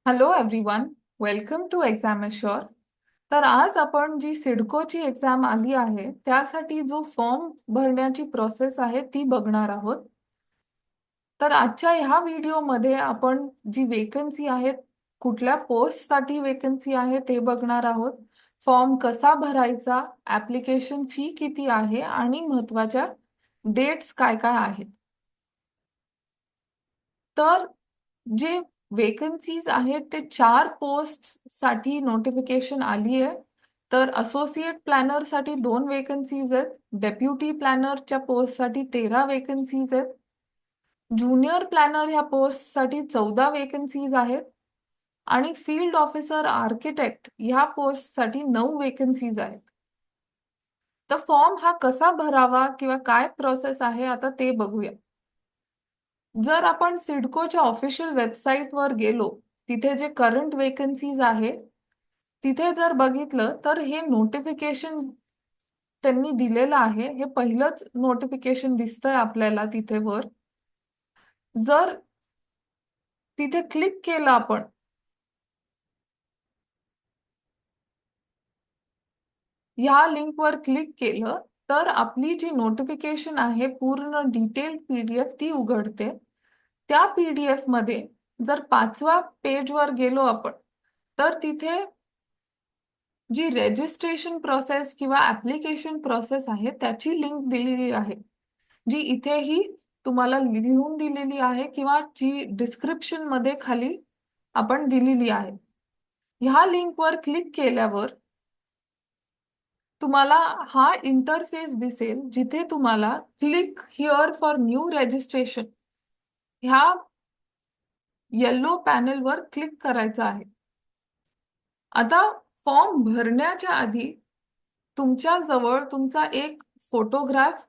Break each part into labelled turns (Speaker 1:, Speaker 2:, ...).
Speaker 1: Hello everyone. Welcome to exam assure. तर आज आपण जी सिडकोची एक्झाम आली आहे त्यासाठी जो फॉर्म भरण्याची प्रोसेस आहे ती बघणार आहोत. तर आजच्या ह्या व्हिडिओमध्ये आपण जी वेकन्सी आहे, कुठल्या पोस्टसाठी वेकन्सी आहे ते बघणार आहोत. फॉर्म कसा भरायचा, ऍप्लिकेशन फी किती आहे आणि महत्त्वाच्या डेट्स काय काय आहेत. तर जे वेकन्सीज आहेत ते 4 पोस्ट साठी नोटिफिकेशन आली आहे. तर असोसिएट प्लॅनर साठी 2 वेकन्सीज आहेत. डेप्युटी प्लॅनरच्या पोस्टसाठी 13 वेकन्सीज आहेत. ज्युनियर प्लॅनर ह्या पोस्टसाठी 14 वेकन्सीज आहेत. आणि फील्ड ऑफिसर आर्किटेक्ट ह्या पोस्टसाठी 9 वेकन्सीज आहेत. तर फॉर्म हा कसा भरावा किंवा काय प्रोसेस आहे आता ते बघूया. जर आपण सिडकोच्या ऑफिशियल वेबसाईटवर गेलो, तिथे जे करंट वेकन्सीज आहे तिथे जर बघितलं तर हे नोटिफिकेशन त्यांनी दिलेलं आहे. हे पहिलंच नोटिफिकेशन दिसतंय आपल्याला तिथे वर. जर तिथे क्लिक केलं आपण, ह्या लिंकवर क्लिक केलं तर आपली जी नोटिफिकेशन आहे पूर्ण डिटेल्ड पीडीएफ ती उघडते. त्या पीडीएफ मध्ये जर 5व्या पेजवर गेलो आपण तर तिथे जी रजिस्ट्रेशन प्रोसेस किंवा ऍप्लिकेशन प्रोसेस आहे त्याची लिंक दिलेली आहे, जी इथेही तुम्हाला लिहून दिलेली आहे किंवा जी डिस्क्रिप्शन मध्ये खाली आपण दिलेली आहे. ह्या लिंकवर क्लिक केल्यावर तुम्हाला हा इंटरफेस दिसेल, जिथे तुम्हाला click here for new registration ह्या येलो पॅनेलवर क्लिक करायचं आहे. आता फॉर्म भरण्याच्या आधी तुमच्या जवळ तुमचा एक फोटोग्राफ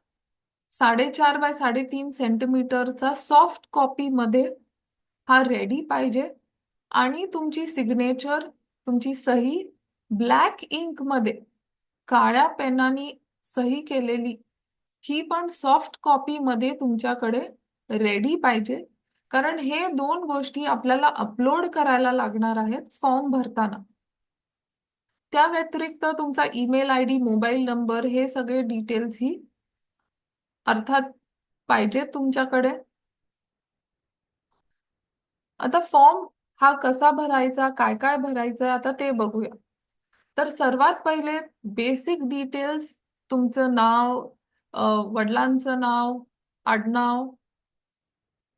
Speaker 1: 4.5 बाय 3.5 सेंटीमीटरचा सॉफ्ट कॉपी मध्ये हा रेडी पाहिजे. आणि तुमची सिग्नेचर, तुमची सही ब्लॅक इंक मध्ये काळ्या पेनाने सही केलेली ही पण सॉफ्ट कॉपी मध्ये तुमच्याकडे रेडी पाहिजे. कारण हे 2 गोष्टी आपल्याला अपलोड करायला लागणार आहेत फॉर्म भरताना. त्या व्यतिरिक्त तुमचा ईमेल आयडी, मोबाईल नंबर हे सगळे डिटेल्स ही अर्थात पाहिजे तुमच्याकडे. आता फॉर्म हा कसा भरायचा, काय काय भरायचं आता ते बघूया. तर सर्वात पहिले बेसिक डिटेल्स, तुमचं नाव, वडिलांचं नाव, आडनाव,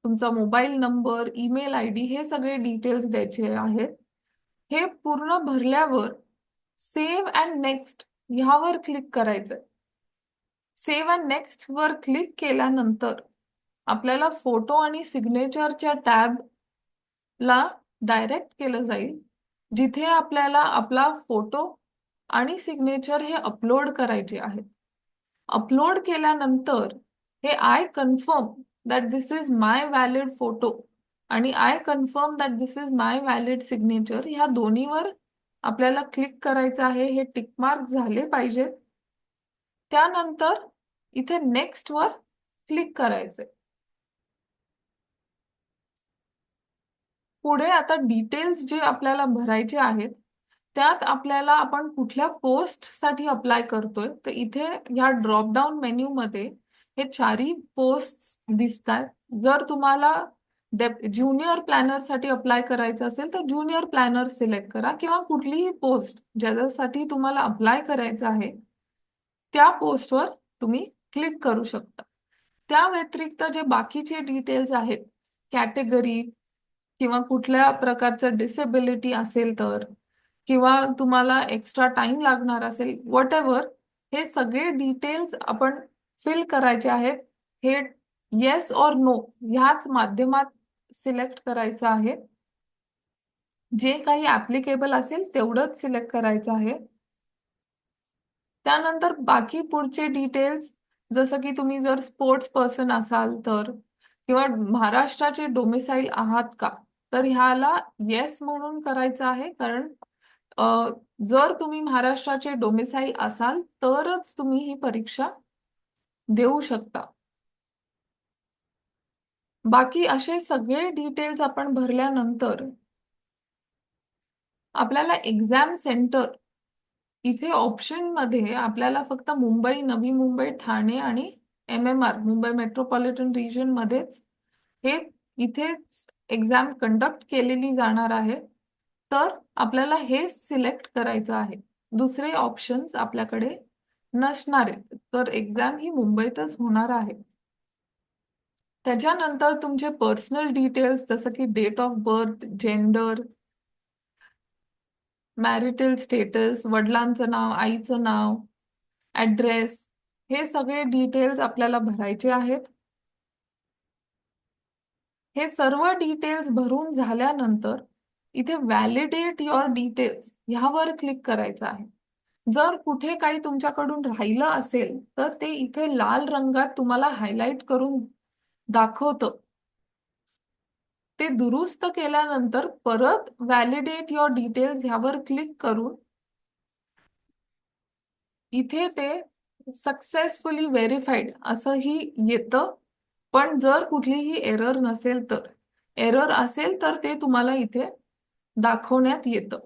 Speaker 1: तुमचा मोबाईल नंबर, ईमेल आयडी हे सगळे डिटेल्स द्यायचे आहेत. हे पूर्ण भरल्यावर सेव्ह अँड नेक्स्ट ह्यावर क्लिक करायचं. सेव्ह अँड नेक्स्ट वर क्लिक केल्यानंतर आपल्याला फोटो आणि सिग्नेचरच्या टॅब ला डायरेक्ट केलं जाईल, जिथे आपल्याला आपला फोटो आणि सिग्नेचर हे अपलोड करायचे आहेत. अपलोड केल्यानंतर हे I confirm that this is my valid photo आणि I confirm that this is my valid signature ह्या दोन्हीवर आपल्याला क्लिक करायचं आहे. हे टिकमार्क झाले पाहिजेत. त्यानंतर इथे नेक्स्ट वर क्लिक करायचे. पुढे आता डिटेल्स जे आपल्याला भरायचे आहेत त्यात आपल्याला आपण कुठल्या पोस्ट साठी अप्लाय करतोय, तर इथे या ड्रॉप डाऊन मेन्यू मध्ये हे 4 पोस्ट दिसतात. जर तुम्हाला ज्युनियर प्लॅनर साठी अप्लाय करायचं असेल तर ज्युनियर प्लॅनर सिलेक्ट करा किंवा कुठलीही पोस्ट ज्याच्यासाठी तुम्हाला अप्लाय करायचं आहे त्या पोस्टवर तुम्ही क्लिक करू शकता. त्या व्यतिरिक्त जे बाकीचे डिटेल्स आहेत, कॅटेगरी किंवा कुठल्या प्रकारचं डिसेबिलिटी असेल तर, किंवा तुम्हाला एक्स्ट्रा टाइम लागणार असेल, व्हॉट एव्हर, हे सगळे डिटेल्स आपण फिल करायचे आहेत. हे येस और नो ह्याच माध्यमात सिलेक्ट करायचं आहे. जे काही ऍप्लिकेबल असेल तेवढंच सिलेक्ट करायचं आहे. त्यानंतर बाकी पुढचे डिटेल्स, जसं की तुम्ही जर स्पोर्ट्स पर्सन असाल तर, किंवा महाराष्ट्राचे डोमिसाईल आहात का, तर ह्याला येस म्हणून करायचं आहे. कारण जर तुम्ही महाराष्ट्राचे डोमिसाईल असाल तरच तुम्ही ही परीक्षा देऊ शकता. बाकी असे सगळे डिटेल्स आपण भरल्यानंतर आपल्याला एक्झाम सेंटर इथे ऑप्शन मध्ये आपल्याला फक्त मुंबई, नवी मुंबई, ठाणे आणि MMR मुंबई मेट्रोपॉलिटन रिजन मध्येच हे इथेच एक्झाम कंडक्ट केलेली जाणार आहे. तर आपल्याला हे सिलेक्ट करायचं आहे. दुसरे ऑप्शन्स आपल्याकडे नसणार आहेत. तर एक्झाम ही मुंबईतच होणार आहे. त्याच्यानंतर तुमचे पर्सनल डिटेल्स जसं की date of birth, gender, marital status, वडिलांचं नाव, आईचं नाव, ऍड्रेस, हे सगळे डिटेल्स आपल्याला भरायचे आहेत. हे सर्व डिटेल्स भरून झाल्यानंतर इथे व्हॅलिडेट युअर डिटेल्स ह्यावर क्लिक करायचं आहे. जर कुठे काही तुमच्याकडून राहिलं असेल तर ते इथे लाल रंगात तुम्हाला हायलाइट करून दाखवतं. ते दुरुस्त केल्यानंतर परत व्हॅलिडेट युअर डिटेल्स ह्यावर क्लिक करून इथे ते सक्सेसफुली व्हेरीफाईड असंही येतं. पण जर कुठलीही एरर नसेल तर, एरर असेल तर ते तुम्हाला इथे दाखवण्यात येतं.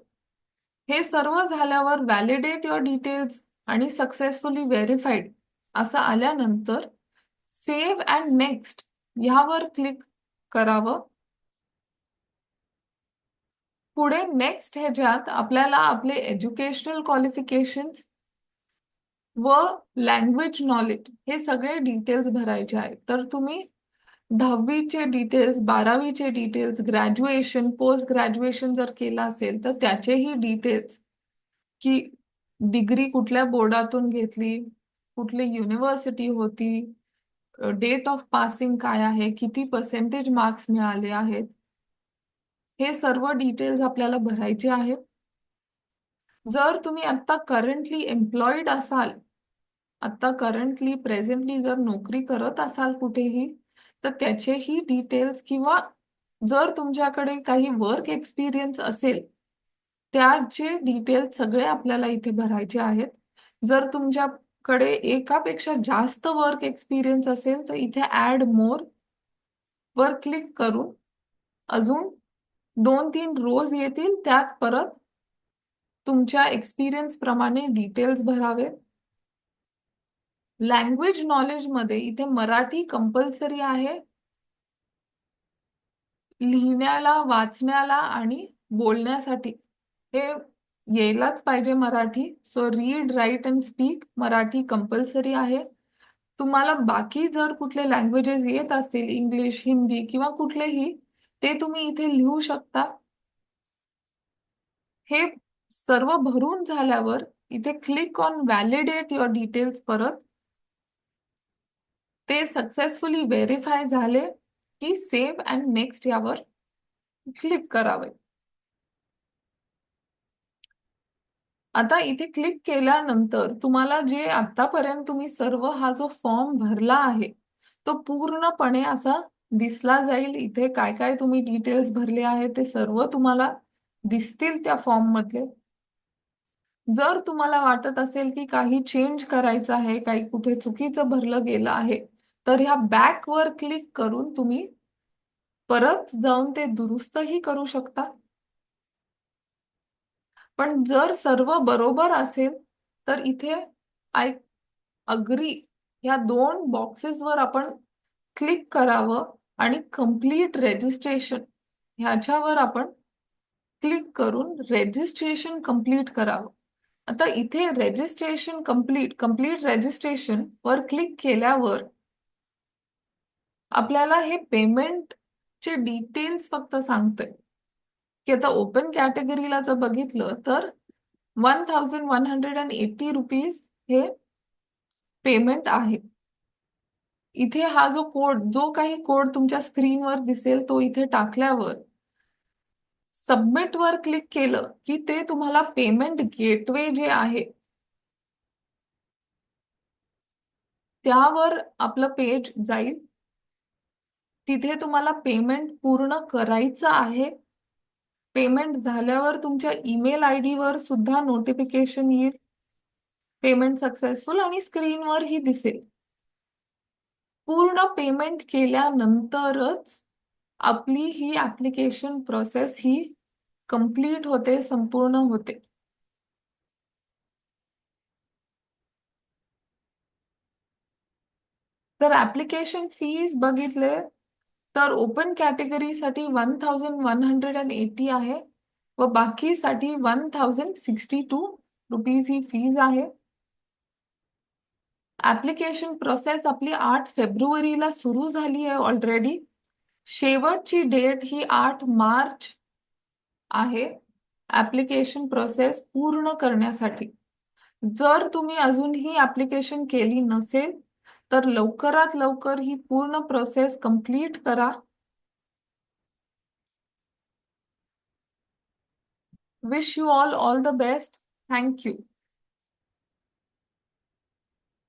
Speaker 1: हे सर्व झाल्यावर व्हॅलिडेट युअर डिटेल्स आणि सक्सेसफुली व्हेरीफाईड असं आल्यानंतर सेव्ह अँड नेक्स्ट ह्यावर क्लिक करावं. पुढे नेक्स्ट ह्याच्यात आपल्याला आपले एज्युकेशनल क्वालिफिकेशन्स व लँग्वेज नॉलेज हे सगळे डिटेल्स भरायचे आहेत. तर तुम्ही 10वीचे डिटेल्स, 12वीचे डिटेल्स, ग्रॅज्युएशन, पोस्ट ग्रॅज्युएशन जर केलं असेल तर त्याचेही डिटेल्स, की डिग्री कुठल्या बोर्डातून घेतली, कुठली युनिव्हर्सिटी होती, डेट ऑफ पासिंग काय आहे, किती पर्सेंटेज मार्क्स मिळाले आहेत, हे सर्व डिटेल्स आपल्याला भरायचे आहेत. जर तुम्ही आता करंटली एम्प्लॉईड असाल, आता करंटली प्रेझेंटली जर नोकरी करत असाल कुठेही, तर त्याचेही डिटेल्स किंवा जर तुमच्याकडे काही वर्क एक्सपिरियन्स असेल त्याचे डिटेल्स सगळे आपल्याला इथे भरायचे आहेत. जर तुमच्याकडे एकापेक्षा जास्त वर्क एक्सपिरियन्स असेल तर इथे ऍड मोर वर क्लिक करून अजून 2-3 रोज येतील, त्यात परत तुमच्या एक्सपिरियन्स प्रमाणे डिटेल्स भरावे. लँग्वेज नॉलेज मध्ये इथे मराठी कंपल्सरी आहे. लिहिण्याला, वाचण्याला आणि बोलण्यासाठी हे यायलाच पाहिजे Marathi. So read, write and speak Marathi compulsory आहे. तुम्हाला बाकी जर कुठले लँग्वेजेस येत असतील, इंग्लिश, हिंदी किंवा कुठलेही, ते तुम्ही इथे लिहू शकता. हे सर्व भरून झाल्यावर इथे click on validate your details, परत ते सक्सेसफुली व्हेरीफाय झाले की सेव्ह अँड नेक्स्ट यावर क्लिक करावे. आता इथे क्लिक केल्यानंतर तुम्हाला जे आतापर्यंत तुम्ही सर्व हा जो फॉर्म भरला आहे तो पूर्णपणे असा दिसला जाईल. इथे काय काय तुम्ही डिटेल्स भरले आहेत ते सर्व तुम्हाला दिसतील त्या फॉर्म मधले. जर तुम्हाला वाटत असेल की काही चेंज करायचं आहे, काही कुठे चुकीचं भरलं गेलं आहे, तर ह्या बॅक वर क्लिक करून तुम्ही परत जाऊन ते दुरुस्तही करू शकता. पण जर सर्व बरोबर असेल तर इथे आय अग्री या 2 बॉक्सेसवर आपण क्लिक करावं आणि कम्प्लीट रेजिस्ट्रेशन ह्याच्यावर आपण क्लिक करून रेजिस्ट्रेशन कंप्लीट करावं. आता इथे रेजिस्ट्रेशन कंप्लीट रेजिस्ट्रेशन वर क्लिक केल्यावर आपल्याला हे पेमेंटचे डिटेल्स फक्त सांगतंय, की आता ओपन कॅटेगरीला जर बघितलं तर 1180 रुपीज हे पेमेंट आहे. इथे हा जो काही कोड तुमच्या स्क्रीनवर दिसेल तो इथे टाकल्यावर सबमिट वर क्लिक केलं की ते तुम्हाला पेमेंट गेटवे जे आहे त्यावर आपलं पेज जाईल. तिथे तुम्हाला पेमेंट पूर्ण करायचं आहे. पेमेंट झाल्यावर तुमच्या ईमेल आयडी वर सुद्धा नोटिफिकेशन येईल, पेमेंट सक्सेसफुल, आणि स्क्रीनवर ही दिसेल. पूर्ण पेमेंट केल्यानंतरच आपली ही ऍप्लिकेशन प्रोसेस ही कंप्लीट होते, संपूर्ण होते. तर ऍप्लिकेशन फीज बघितले तर ओपन कॅटेगरीसाठी 1180 आहे व बाकीसाठी 1062 रुपीज ही फीज आहे. ऍप्लिकेशन प्रोसेस आपली 8 फेब्रुवारीला सुरू झाली आहे ऑलरेडी. शेवटची डेट ही 8 मार्च आहे ऍप्लिकेशन प्रोसेस पूर्ण करण्यासाठी. जर तुम्ही अजूनही ऍप्लिकेशन केली नसेल तर लवकरात लवकर ही पूर्ण प्रोसेस कंप्लीट करा. Wish you all the best. Thank you.